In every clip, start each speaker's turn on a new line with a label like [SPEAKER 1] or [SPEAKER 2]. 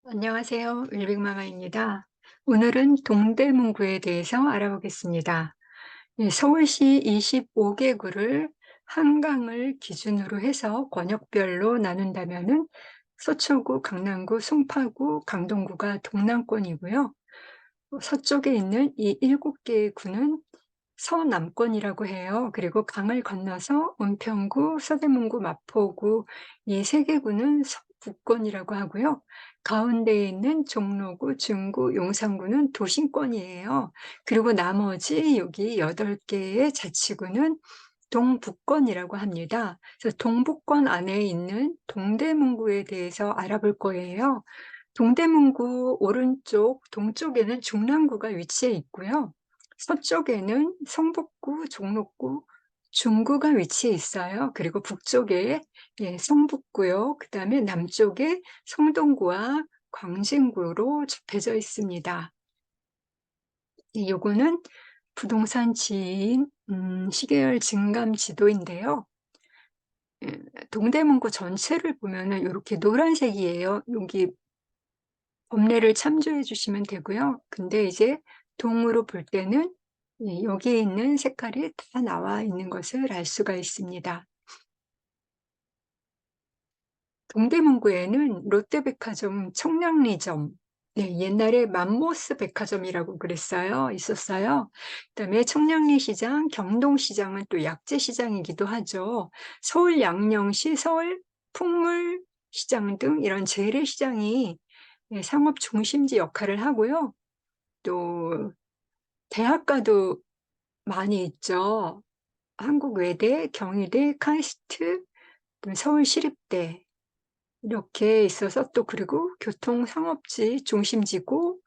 [SPEAKER 1] 안녕하세요. 윌빅마마입니다. 오늘은 동대문구에 대해서 알아보겠습니다. 서울시 25개구를 한강을 기준으로 해서 권역별로 나눈다면은 서초구, 강남구, 송파구, 강동구가 동남권이고요. 서쪽에 있는 이 7개의 구는 서남권이라고 해요. 그리고 강을 건너서 은평구, 서대문구, 마포구 이 3개구는 서북권이라고 하고요. 가운데에 있는 종로구, 중구, 용산구는 도심권이에요. 그리고 나머지 여기 8개의 자치구는 동북권이라고 합니다. 그래서 동북권 안에 있는 동대문구에 대해서 알아볼 거예요. 동대문구 오른쪽 동쪽에는 중랑구가 위치해 있고요. 서쪽에는 성북구, 종로구, 중구가 위치해 있어요. 그리고 북쪽에 성북구요. 그다음에 남쪽에 성동구와 광진구로 좁혀져 있습니다. 요거는 부동산 지인 시계열 증감 지도인데요. 동대문구 전체를 보면은 요렇게 노란색이에요. 여기 범례를 참조해 주시면 되고요. 근데 이제 동으로 볼 때는 여기에 있는 색깔이 다 나와 있는 것을 알 수가 있습니다. 동대문구에는 롯데백화점 청량리점, 옛날에 맘모스 백화점이라고 그랬어요. 있었어요. 그다음에 청량리시장, 경동시장은 또 약재시장이기도 하죠. 서울 양령시, 서울 풍물시장 등 이런 재래시장이 상업 중심지 역할을 하고요. 또 대학가도 많이 있죠. 한국외대, 경희대, 카이스트, 또 서울시립대 이렇게 있어서 또 그리고 교통상업지 중심지고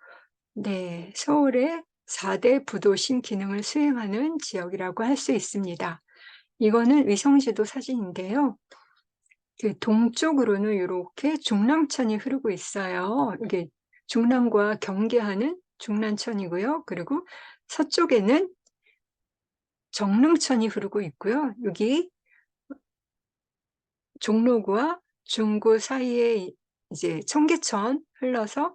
[SPEAKER 1] 서울의 4대 부도심 기능을 수행하는 지역이라고 할 수 있습니다. 이거는 위성지도 사진인데요. 그 동쪽으로는 이렇게 중랑천이 흐르고 있어요. 이게 중랑과 경계하는 중랑천이고요. 그리고 서쪽에는 정릉천이 흐르고 있고요. 여기 종로구와 중구 사이에 이제 청계천 흘러서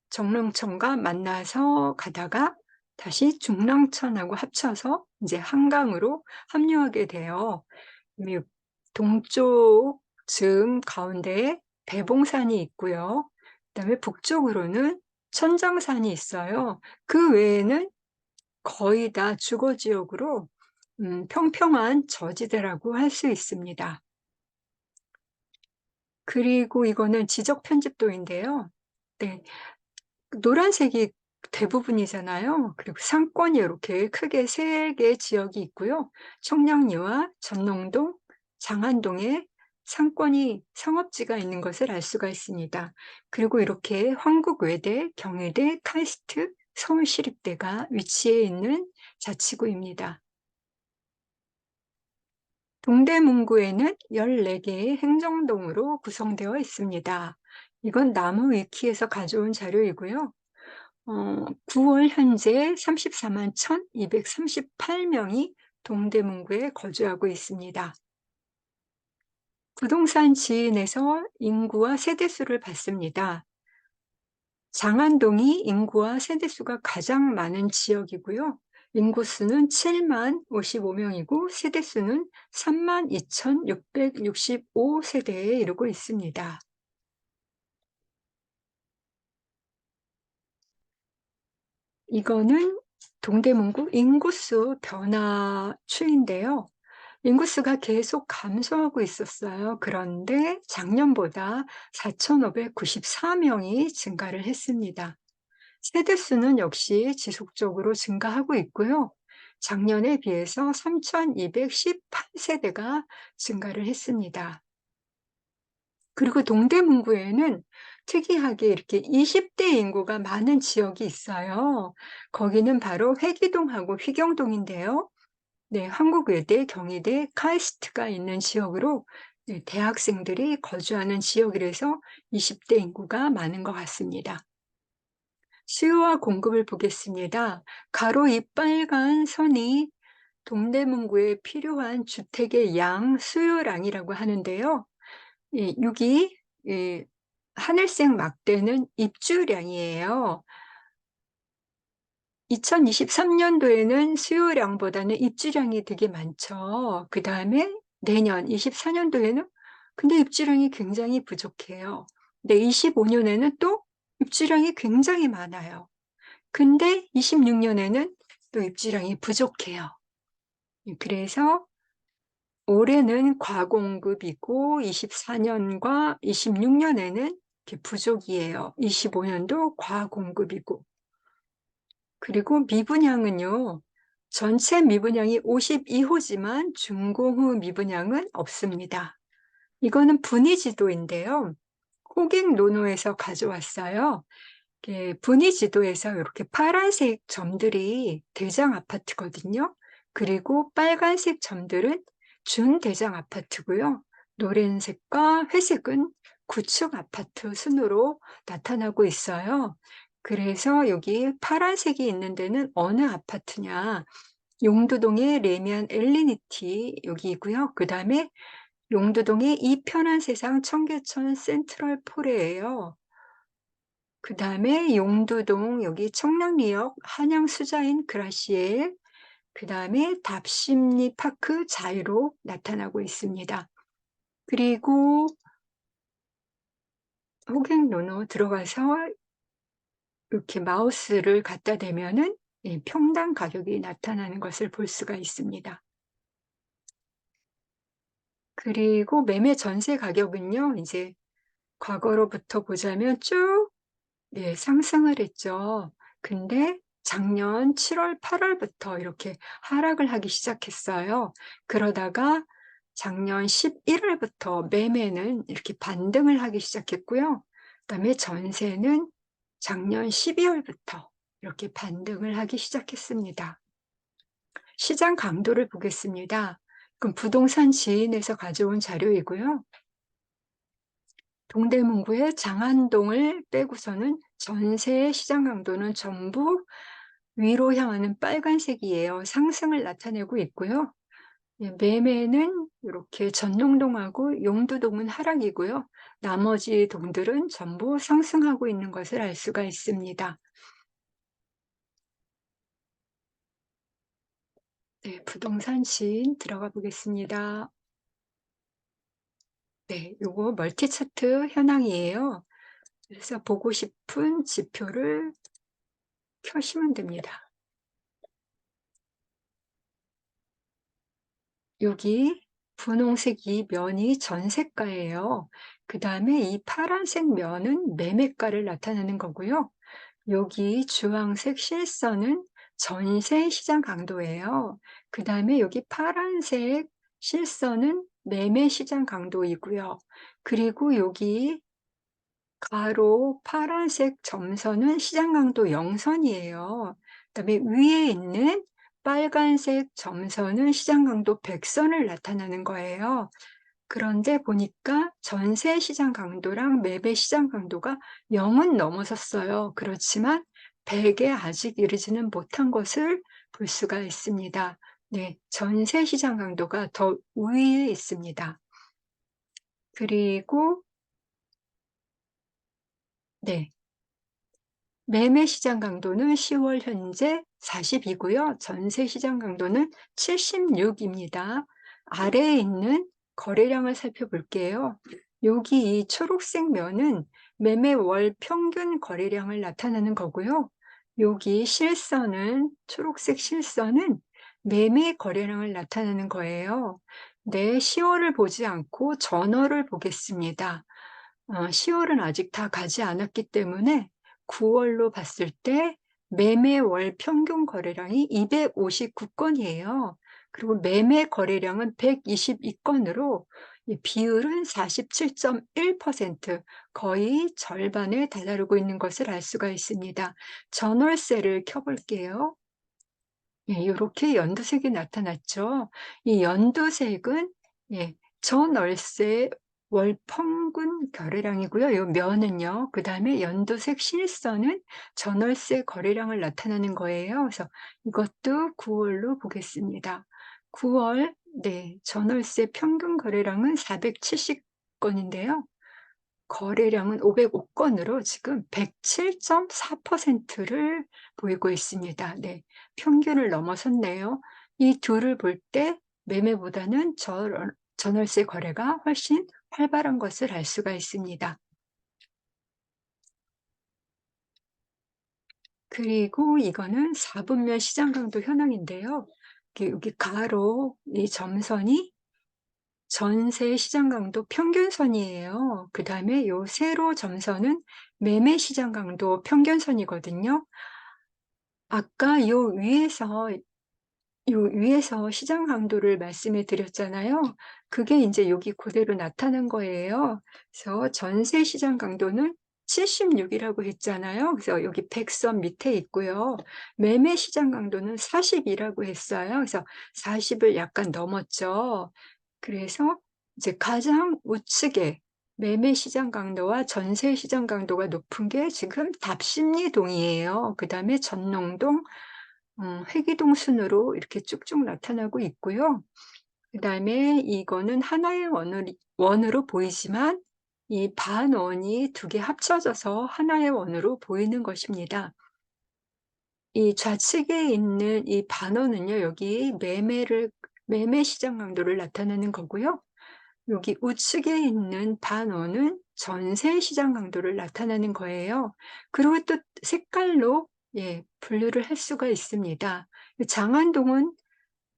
[SPEAKER 1] 정릉천과 만나서 가다가 다시 중랑천하고 합쳐서 이제 한강으로 합류하게 돼요. 이 동쪽 즈음 가운데에 대봉산이 있고요. 그다음에 북쪽으로는 천장산이 있어요. 그 외에는 거의 다 주거지역으로 평평한 저지대라고 할 수 있습니다. 그리고 이거는 지적 편집도인데요. 네. 노란색이 대부분이잖아요. 그리고 상권이 이렇게 크게 3개 지역이 있고요. 청량리와 전농동, 장안동에 상권이 상업지가 있는 것을 알 수가 있습니다. 그리고 이렇게 황국외대, 경희대, 카이스트, 서울시립대가 위치해 있는 자치구입니다. 동대문구에는 14개의 행정동으로 구성되어 있습니다. 이건 나무위키에서 가져온 자료이고요. 9월 현재 34만 1,238명이 동대문구에 거주하고 있습니다. 부동산 지인에서 인구와 세대수를 봤습니다. 장안동이 인구와 세대수가 가장 많은 지역이고요. 인구수는 7만 55명이고 세대수는 3만 2,665세대에 이르고 있습니다. 이거는 동대문구 인구수 변화 추인데요. 인구수가 계속 감소하고 있었어요. 그런데 작년보다 4,594명이 증가를 했습니다. 세대수는 역시 지속적으로 증가하고 있고요. 작년에 비해서 3,218세대가 증가를 했습니다. 그리고 동대문구에는 특이하게 이렇게 20대 인구가 많은 지역이 있어요. 거기는 바로 회기동하고 휘경동인데요. 한국외대, 경희대, 카이스트가 있는 지역으로 대학생들이 거주하는 지역이라서 20대 인구가 많은 것 같습니다. 수요와 공급을 보겠습니다. 가로 이 빨간 선이 동대문구에 필요한 주택의 양 수요량이라고 하는데요. 여기 하늘색 막대는 입주량이에요. 2023년도에는 수요량보다는 입주량이 되게 많죠. 그다음에 내년 24년도에는 근데 입주량이 굉장히 부족해요. 근데 25년에는 또 입주량이 굉장히 많아요. 근데 26년에는 또 입주량이 부족해요. 그래서 올해는 과공급이고 24년과 26년에는 이렇게 부족이에요. 25년도 과공급이고. 그리고 미분양은요. 전체 미분양이 52호지만 중공후 미분양은 없습니다. 이거는 분위지도인데요. 호갱노노에서 가져왔어요. 분위지도에서 이렇게 파란색 점들이 대장 아파트거든요. 그리고 빨간색 점들은 준대장 아파트고요. 노란색과 회색은 구축 아파트 순으로 나타나고 있어요. 그래서 여기 파란색이 있는 데는 어느 아파트냐? 용두동의 레미안 엘리니티 여기고요. 그다음에 용두동의 이편한 세상 청계천 센트럴 폴이에요. 그다음에 용두동 여기 청량리역 한양 수자인 그라시엘, 그다음에 답심리 파크 자유로 나타나고 있습니다. 그리고 호갱노노 들어가서 이렇게 마우스를 갖다 대면은 평당 가격이 나타나는 것을 볼 수가 있습니다. 그리고 매매 전세 가격은요. 이제 과거로부터 보자면 쭉 상승을 했죠. 근데 작년 7월, 8월부터 이렇게 하락을 하기 시작했어요. 그러다가 작년 11월부터 매매는 이렇게 반등을 하기 시작했고요. 그다음에 전세는 작년 12월부터 이렇게 반등을 하기 시작했습니다. 시장 강도를 보겠습니다. 그럼 부동산 지인에서 가져온 자료이고요. 동대문구의 장안동을 빼고서는 전세의 시장 강도는 전부 위로 향하는 빨간색이에요. 상승을 나타내고 있고요. 매매는 이렇게 전농동하고 용두동은 하락이고요. 나머지 동들은 전부 상승하고 있는 것을 알 수가 있습니다. 네, 부동산 시인 들어가 보겠습니다. 네, 요거 멀티 차트 현황이에요. 그래서 보고 싶은 지표를 켜시면 됩니다. 여기 분홍색 이 면이 전세가예요. 그다음에 이 파란색 면은 매매가를 나타내는 거고요. 여기 주황색 실선은 전세 시장 강도예요. 그다음에 여기 파란색 실선은 매매 시장 강도이고요. 그리고 여기 가로 파란색 점선은 시장 강도 0선이에요. 그다음에 위에 있는 빨간색 점선은 시장 강도 100선을 나타내는 거예요. 그런데 보니까 전세 시장 강도랑 매매 시장 강도가 0은 넘어섰어요. 그렇지만 100에 아직 이르지는 못한 것을 볼 수가 있습니다. 네, 전세 시장 강도가 더 위에 있습니다. 그리고 네. 매매 시장 강도는 10월 현재 40이고요. 전세 시장 강도는 76입니다. 아래에 있는 거래량을 살펴볼게요. 여기 이 초록색 면은 매매 월 평균 거래량을 나타내는 거고요. 여기 실선은 초록색 실선은 매매 거래량을 나타내는 거예요. 네, 10월을 보지 않고 전월을 보겠습니다. 10월은 아직 다 가지 않았기 때문에 9월로 봤을 때 매매월 평균 거래량이 259건이에요. 그리고 매매 거래량은 122건으로 이 비율은 47.1%, 거의 절반에 다다르고 있는 것을 알 수가 있습니다. 전월세를 켜볼게요. 요렇게 연두색이 나타났죠. 이 연두색은 전월세 월 평균 거래량이고요. 요 면은요. 그다음에 연두색 실선은 전월세 거래량을 나타내는 거예요. 그래서 이것도 9월로 보겠습니다. 9월 전월세 평균 거래량은 470건인데요. 거래량은 505 건으로 지금 107.4%를 보이고 있습니다. 네. 평균을 넘어섰네요. 이 둘을 볼 때 매매보다는 전월세 거래가 훨씬 활발한 것을 알 수가 있습니다. 그리고 이거는 4분면 시장 강도 현황인데요. 여기 가로 이 점선이 전세 시장 강도 평균선이에요. 그다음에 요 세로 점선은 매매 시장 강도 평균선이거든요. 아까 요 위에서 시장 강도를 말씀을 드렸잖아요. 그게 인제 여기 고대로 나타난 거예요. 그래서 전세 시장 강도는 76 이라고 했잖아요. 그래서 여기 백선 밑에 있고요. 매매 시장 강도는 40 이라고 했어요. 그래서 40을 약간 넘었죠. 그래서 이제 가장 우측에 매매 시장 강도와 전세 시장 강도가 높은 게 지금 답심리동이에요. 그다음에 전농동, 회기동 순으로 이렇게 쭉쭉 나타나고 있고요. 그다음에 이거는 하나의 원으로 보이지만 이 반원이 두 개 합쳐져서 하나의 원으로 보이는 것입니다. 이 좌측에 있는 이 반원은요, 여기 매매 시장 강도를 나타내는 거고요. 여기 우측에 있는 반원은 전세 시장 강도를 나타내는 거예요. 그리고 또 색깔로 분류를 할 수가 있습니다. 장안동은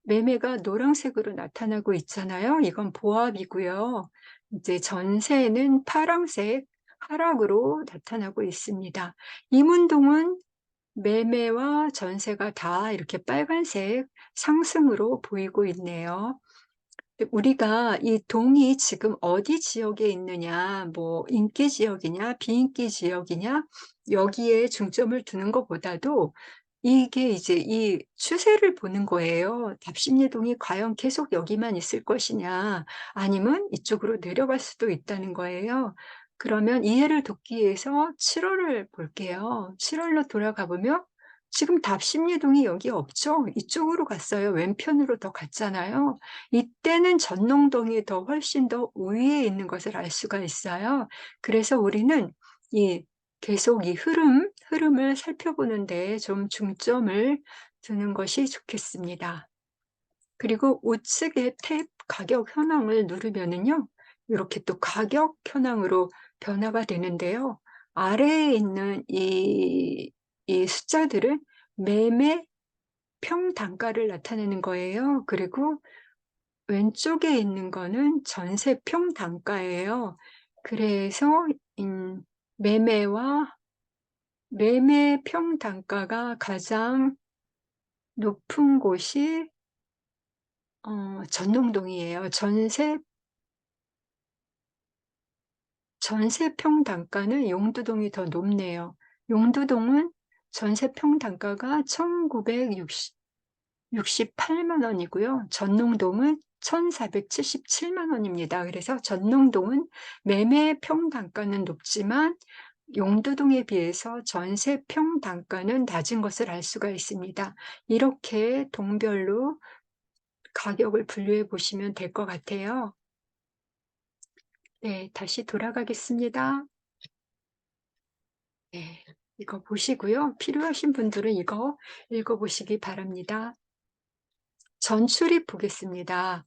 [SPEAKER 1] 매매가 노란색으로 나타나고 있잖아요. 이건 보합이고요. 이제 전세는 파란색 하락으로 나타나고 있습니다. 이문동은 매매와 전세가 다 이렇게 빨간색 상승으로 보이고 있네요. 우리가 이 동이 지금 어디 지역에 있느냐, 뭐 인기 지역이냐, 비인기 지역이냐, 여기에 중점을 두는 것보다도 이게 이제 이 추세를 보는 거예요. 답심리동이 과연 계속 여기만 있을 것이냐, 아니면 이쪽으로 내려갈 수도 있다는 거예요. 그러면 이해를 돕기 위해서 7 월을 볼게요. 7 월로 돌아가 보면 지금 답심리동이 여기 없죠? 이쪽으로 갔어요. 왼편으로 더 갔잖아요. 이때는 전농동이 더 훨씬 더 우위에 있는 것을 알 수가 있어요. 그래서 우리는 이 계속 이 흐름을 살펴보는 데 좀 중점을 두는 것이 좋겠습니다. 그리고 우측에 탭 가격 현황을 누르면은요, 이렇게 또 가격 현황으로 변화가 되는데요. 아래에 있는 이 숫자들은 매매 평단가를 나타내는 거예요. 그리고 왼쪽에 있는 거는 전세 평단가예요. 그래서 매매와 매매 평단가가 가장 높은 곳이 전농동이에요. 전세 평단가는 용두동이 더 높네요. 용두동은 전세 평단가가 1,968만 원이고요. 전농동은 1,477만 원입니다. 그래서 전농동은 매매 평단가는 높지만 용두동에 비해서 전세 평단가는 낮은 것을 알 수가 있습니다. 이렇게 동별로 가격을 분류해 보시면 될 것 같아요. 네, 다시 돌아가겠습니다. 네, 이거 보시고요. 필요하신 분들은 이거 읽어보시기 바랍니다. 전출입 보겠습니다.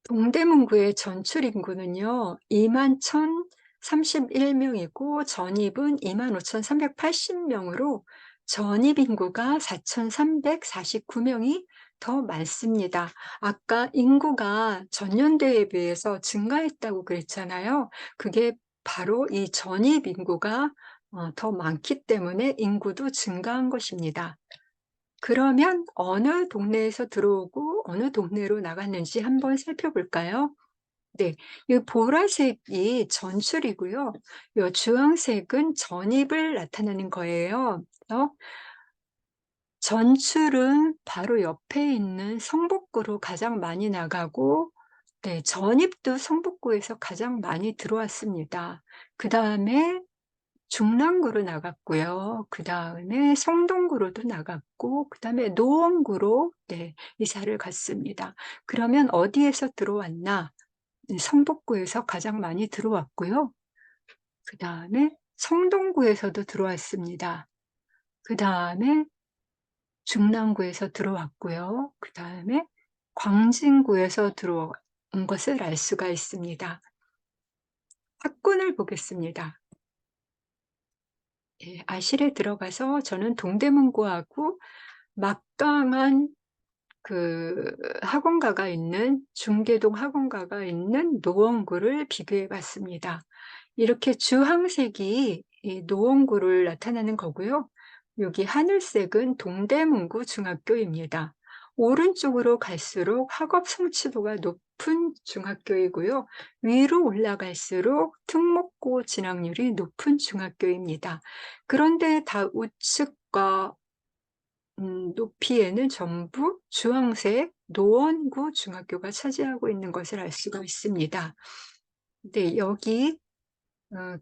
[SPEAKER 1] 동대문구의 전출 인구는요, 21,031명이고 전입은 25,380명으로 전입 인구가 4,349명이 더 많습니다. 아까 인구가 전년도에 비해서 증가했다고 그랬잖아요. 그게 바로 이 전입 인구가 더 많기 때문에 인구도 증가한 것입니다. 그러면 어느 동네에서 들어오고 어느 동네로 나갔는지 한번 살펴볼까요? 네. 이 보라색이 전출이고요. 요 주황색은 전입을 나타내는 거예요. 그래서 전출은 바로 옆에 있는 성북구로 가장 많이 나가고, 네, 전입도 성북구에서 가장 많이 들어왔습니다. 그다음에 중랑구로 나갔고요. 그다음에 성동구로도 나갔고, 그다음에 노원구로 이사를 갔습니다. 그러면 어디에서 들어왔나? 성북구에서 가장 많이 들어왔고요. 그다음에 성동구에서도 들어왔습니다. 그다음에 중랑구에서 들어왔고요. 그다음에 광진구에서 들어온 것을 알 수가 있습니다. 학군을 보겠습니다. 예, 아실에 들어가서 저는 동대문구하고 막강한 학원가가 있는 중계동 학원가가 있는 노원구를 비교해 봤습니다. 이렇게 주황색이 이 노원구를 나타내는 거고요. 여기 하늘색은 동대문구 중학교입니다. 오른쪽으로 갈수록 학업 성취도가 높은 중학교이고요. 위로 올라갈수록 특목고 진학률이 높은 중학교입니다. 그런데 다 우측과 높이에는 전부 주황색 노원구 중학교가 차지하고 있는 것을 알 수가 있습니다. 네, 여기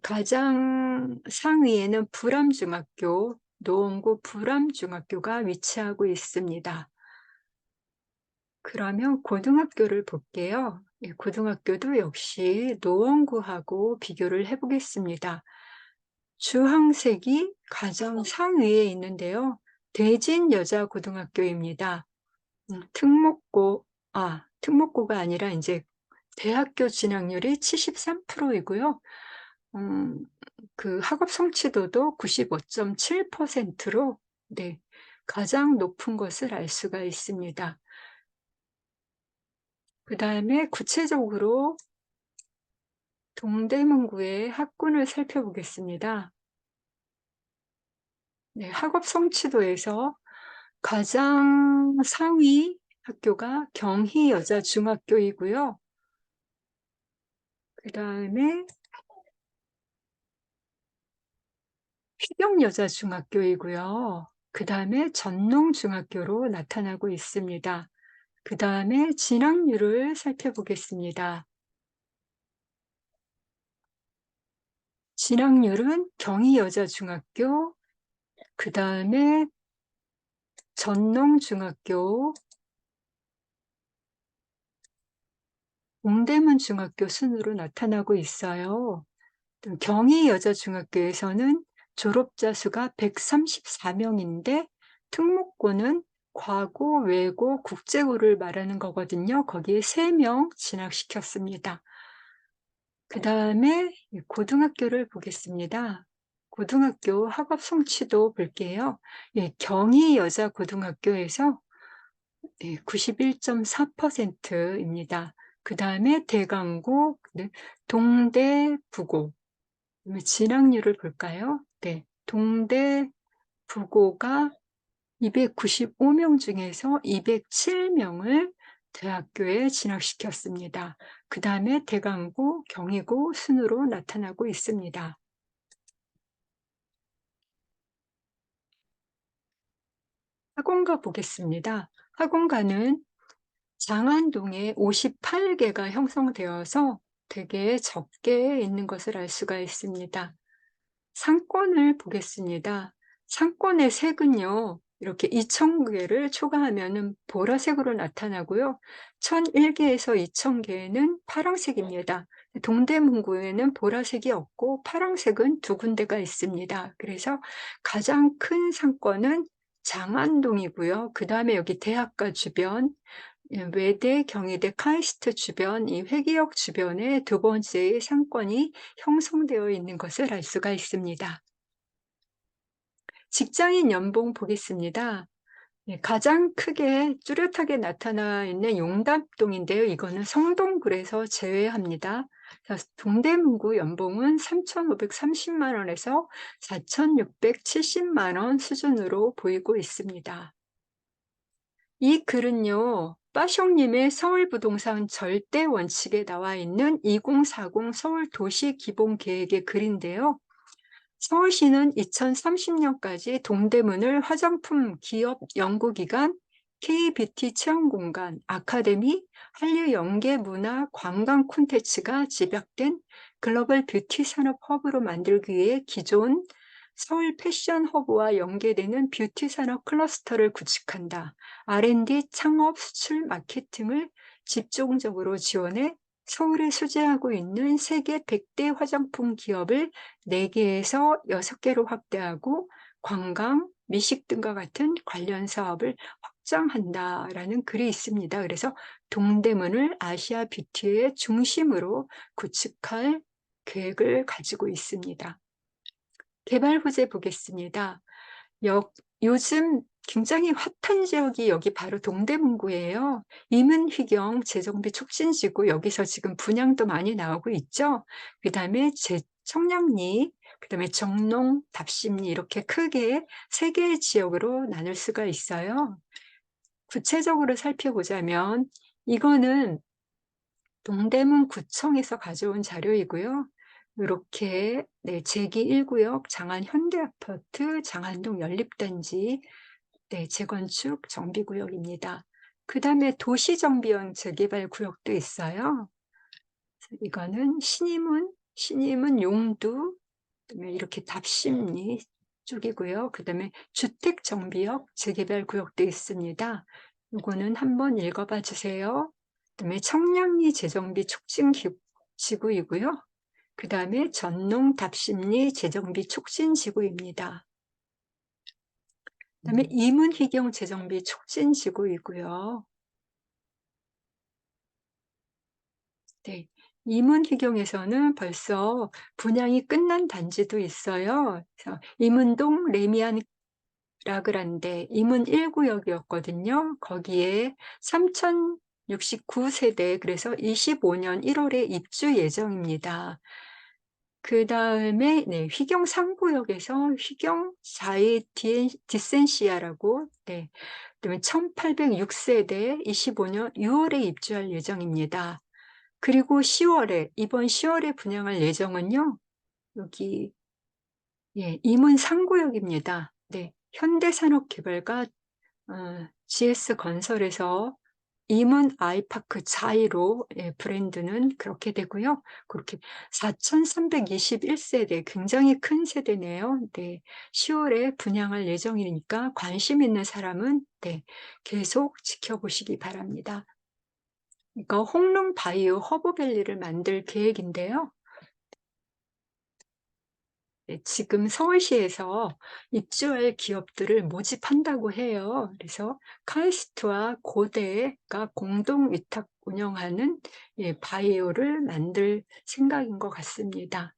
[SPEAKER 1] 가장 상위에는 불암중학교, 노원구 불암중학교가 위치하고 있습니다. 그러면 고등학교를 볼게요. 예, 고등학교도 역시 노원구하고 비교를 해 보겠습니다. 주황색이 가장 상위에 있는데요. 대진여자고등학교입니다. 특목고가 아니라 이제 대학교 진학률이 73%이고요. 학업 성취도도 95.7%로 네, 가장 높은 것을 알 수가 있습니다. 그다음에 구체적으로 동대문구의 학군을 살펴보겠습니다. 네, 학업 성취도에서 가장 상위 학교가 경희여자중학교이고요. 그다음에 휘경여자중학교이고요. 그다음에 전농중학교로 나타나고 있습니다. 그다음에 진학률을 살펴보겠습니다. 진학률은 경희여자중학교, 그다음에 전농중학교, 동대문중학교 순으로 나타나고 있어요. 경희여자중학교에서는 졸업자 수가 134명인데 특목고는 과고, 외고, 국제고를 말하는 거거든요. 거기에 3명 진학시켰습니다. 그다음에 고등학교를 보겠습니다. 고등학교 학업 성취도 볼게요. 예, 경희여자고등학교에서 91.4%입니다. 그다음에 대강고, 네, 동대, 부고. 진학률을 볼까요? 네, 동대, 부고가 295명 중에서 207명을 대학교에 진학시켰습니다. 그다음에 대강고, 경희고 순으로 나타나고 있습니다. 학원가 보겠습니다. 학원가는 장안동에 58개가 형성되어서 되게 적게 있는 것을 알 수가 있습니다. 상권을 보겠습니다. 상권의 색은요, 이렇게 2,000개를 초과하면은 보라색으로 나타나고요. 1,001개에서 2,000개는 파란색입니다. 동대문구에는 보라색이 없고 파란색은 2군데가 있습니다. 그래서 가장 큰 상권은 장안동이고요. 그다음에 여기 대학가 주변, 예, 외대, 경희대, 카이스트 주변, 이 회기역 주변에 두 번째의 상권이 형성되어 있는 것을 알 수가 있습니다. 직장인 연봉 보겠습니다. 예, 가장 크게 뚜렷하게 나타나 있는 용담동인데요. 이거는 성동구에서 제외합니다. 동대문구 연봉은 3,530만 원에서 4,670만 원 수준으로 보이고 있습니다. 이 글은요, 빠숑님의 서울부동산 절대 원칙에 나와 있는 2040 서울 도시 기본 계획의 글인데요. 서울시는 2030년까지 동대문을 화장품 기업 연구기관, K뷰티 체험공간, 아카데미, 한류 연계 문화 관광 콘텐츠가 집약된 글로벌 뷰티 산업 허브로 만들기 위해 기존 서울 패션 허브와 연계되는 뷰티 산업 클러스터를 구축한다. R&D, 창업, 수출, 마케팅을 집중적으로 지원해 서울에 수재하고 있는 세계 100대 화장품 기업을 4개에서 6개로 확대하고 관광, 미식 등과 같은 관련 사업을 확장한다라는 글이 있습니다. 그래서 동대문을 아시아 뷰티의 중심으로 구축할 계획을 가지고 있습니다. 개발 호재 보겠습니다. 역 요즘 굉장히 핫한 지역이 여기 바로 동대문구예요. 임은휘경 재정비 촉진지구, 여기서 지금 분양도 많이 나오고 있죠. 그다음에 청량리, 그다음에 정농, 답심리, 이렇게 크게 3개의 지역으로 나눌 수가 있어요. 구체적으로 살펴보자면 이거는 동대문 구청에서 가져온 자료이고요. 요렇게 제기 1 구역 장안 현대아파트 장안동 연립단지 재건축 정비구역입니다. 그다음에 도시정비형 재개발 구역도 있어요. 이거는 신임은 용두, 그다음에 이렇게 답심리 쪽이고요. 그다음에 주택정비역 재개발 구역도 있습니다. 요거는 한번 읽어봐 주세요. 그다음에 청량리 재정비 촉진 지구이고요. 그다음에 전농 답심리 재정비 촉진 지구입니다. 그다음에 이문희경 재정비 촉진 지구이고요. 네. 이문희경에서는 벌써 분양이 끝난 단지도 있어요. 그래서 이문동 레미안 라그란데 이문 1구역이었거든요. 거기에 3,069 세대, 그래서 25년 1월에 입주 예정입니다. 그다음에 휘경 3구역에서 휘경 자이 디센시아라고, 그다음에 1,806 세대 25년 6월에 입주할 예정입니다. 그리고 이번 10월에 분양할 예정은요. 여기 임은 3구역입니다. 현대산업개발과 GS건설에서 임은 아이파크 자이로, 브랜드는 그렇게 되고요. 그렇게 4,321 세대, 굉장히 큰 세대네요. 10월에 분양할 예정이니까 관심 있는 사람은 계속 지켜보시기 바랍니다. 이거 홍릉 바이오 허브밸리를 만들 계획인데요. 지금 서울시에서 입주할 기업들을 모집한다고 해요. 그래서 카이스트와 고대가 공동 위탁 운영하는 바이오를 만들 생각인 것 같습니다.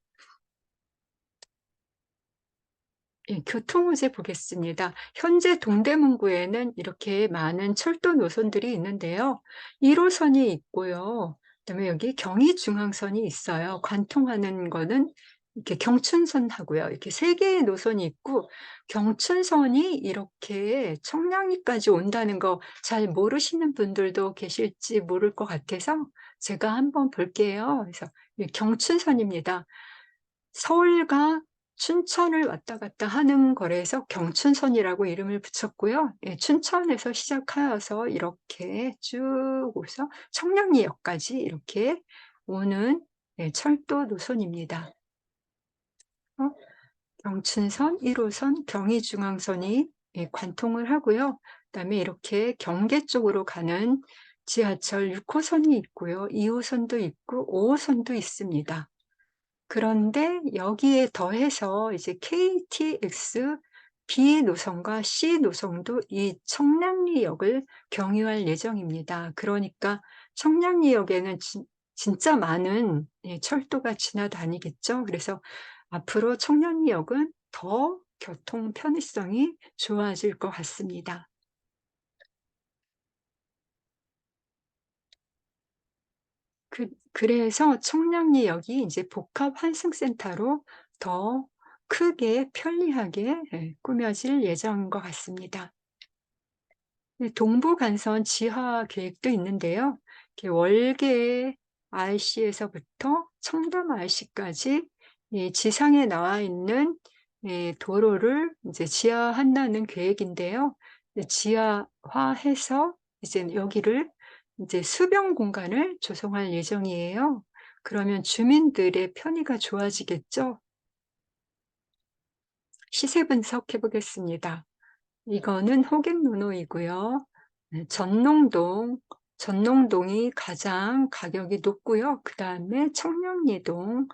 [SPEAKER 1] 교통 호재 보겠습니다. 현재 동대문구에는 이렇게 많은 철도 노선들이 있는데요. 1호선이 있고요. 그다음에 여기 경의중앙선이 있어요. 관통하는 거는 이렇게 경춘선하고요. 이렇게 3개의 노선이 있고, 경춘선이 이렇게 청량리까지 온다는 거 잘 모르시는 분들도 계실지 모를 것 같아서 제가 한번 볼게요. 그래서 경춘선입니다. 서울과 춘천을 왔다 갔다 하는 거래에서 경춘선이라고 이름을 붙였고요. 춘천에서 시작하여서 이렇게 쭉 오서 청량리역까지 이렇게 오는 철도 노선입니다. 어, 경춘선 1호선, 경의중앙선이 관통을 하고요. 그다음에 이렇게 경계 쪽으로 가는 지하철 6호선이 있고요. 2호선도 있고 5호선도 있습니다. 그런데 여기에 더해서 이제 KTX B 노선과 C 노선도 이 청량리역을 경유할 예정입니다. 그러니까 청량리역에는 진짜 많은 철도가 지나다니겠죠. 그래서 앞으로 청량리역은 더 교통 편의성이 좋아질 것 같습니다. 그래서 청량리역이 이제 복합 환승센터로 더 크게 편리하게 꾸며질 예정인 것 같습니다. 동부간선 지하 계획도 있는데요. 이렇게 월계 RC에서부터 청담 RC까지 이 지상에 나와 있는 도로를 이제 지하한다는 계획인데요. 지하화해서 이제 여기를 이제 수변 공간을 조성할 예정이에요. 그러면 주민들의 편의가 좋아지겠죠? 시세 분석해 보겠습니다. 이거는 호객노노이고요. 전농동 전농동이 가장 가격이 높고요. 그다음에 청량리동,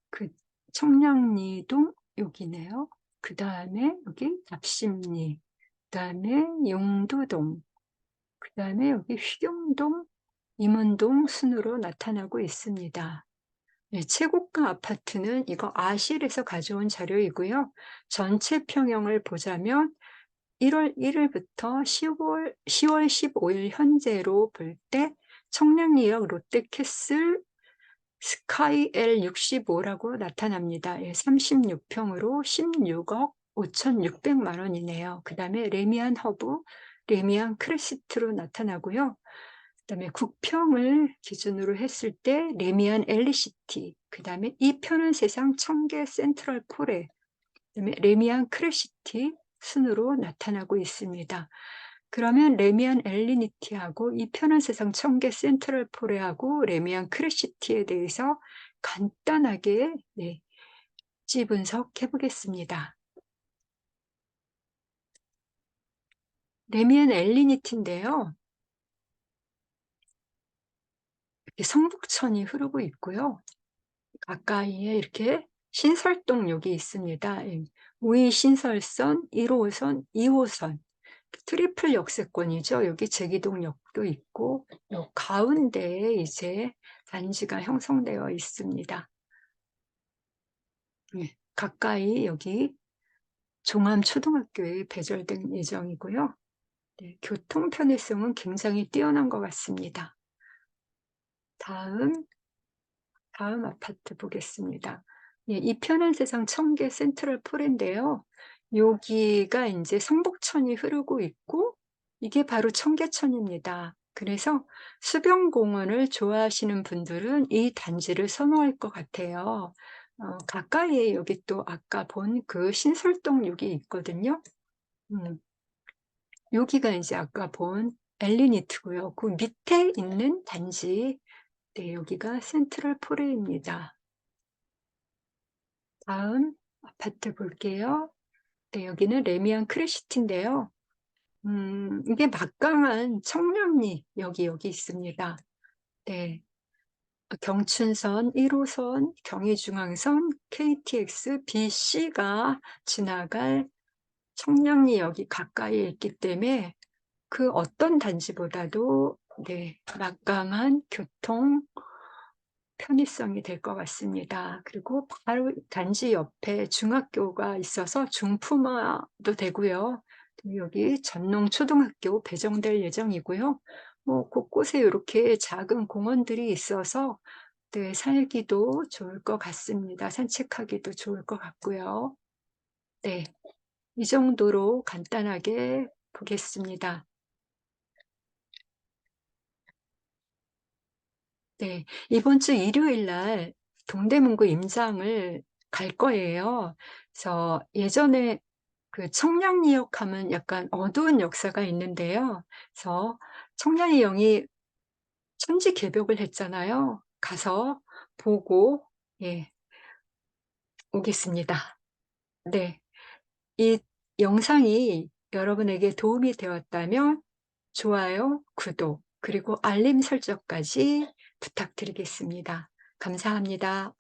[SPEAKER 1] 그 청량리동 여기네요. 그다음에 여기 답심리, 그다음에 용두동, 그다음에 여기 휘경동, 임원동 순으로 나타나고 있습니다. 네, 최고가 아파트는 이거 아실에서 가져온 자료이고요. 전체 평형을 보자면 1월 1일부터 10월 15일 현재로 볼 때 청량리역 롯데캐슬 스카이 L65라고 나타납니다. 36평으로 16억 5,600만 원이네요. 그 다음에 레미안 허브, 레미안 크레시트로 나타나고요. 그다음에 국평을 기준으로 했을 때 레미안 엘리시티, 그다음에 이 편한 세상 청계 센트럴 포레, 그다음에 레미안 크레시티 순으로 나타나고 있습니다. 그러면 레미안 엘리니티하고 이 편한 세상 청계 센트럴 포레하고 레미안 크레시티에 대해서 간단하게 지 분석해 보겠습니다. 레미안 엘리니티인데요. 이렇게 성북천이 흐르고 있고요. 가까이에 이렇게 신설동역이 있습니다. 우이 신설선, 1호선, 2호선, 트리플 역세권이죠. 여기 제기동역도 있고, 요 가운데에 이제 단지가 형성되어 있습니다. 가까이 여기 종암초등학교에 배절될 예정이고요. 교통 편의성은 굉장히 뛰어난 것 같습니다. 다음 아파트 보겠습니다. 이 편한 세상 청계 센트럴 폴인데요. 여기가 이제 성북천이 흐르고 있고 이게 바로 청계천입니다. 그래서 수변공원을 좋아하시는 분들은 이 단지를 선호할 것 같아요. 가까이에 여기 또 아까 본 그 신설동역이 있거든요. 여기가 이제 아까 본 엘리니트고요. 그 밑에 있는 단지, 여기가 센트럴 포레입니다. 다음 아파트 볼게요. 여기는 레미안 크레시티인데요. 이게 막강한 청량리 여기 있습니다. 네. 경춘선 1호선, 경의중앙선, KTX, BC가 지나갈 청량리역이 가까이에 있기 때문에 그 어떤 단지보다도 막강한 교통 편의성이 될 것 같습니다. 그리고 바로 단지 옆에 중학교가 있어서 중품화도 되고요. 여기 전농초등학교 배정될 예정이고요. 곳곳에 이렇게 작은 공원들이 있어서 살기도 좋을 것 같습니다. 산책하기도 좋을 것 같고요. 네, 이 정도로 간단하게 보겠습니다. 네, 이번 주 일요일 날 동대문구 임장을 갈 거예요. 그래서 예전에 그 청량리역 하면 약간 어두운 역사가 있는데요. 그래서 청량리역이 천지개벽을 했잖아요. 가서 보고 오겠습니다. 네, 이 영상이 여러분에게 도움이 되었다면 좋아요, 구독, 그리고 알림 설정까지 부탁드리겠습니다. 감사합니다.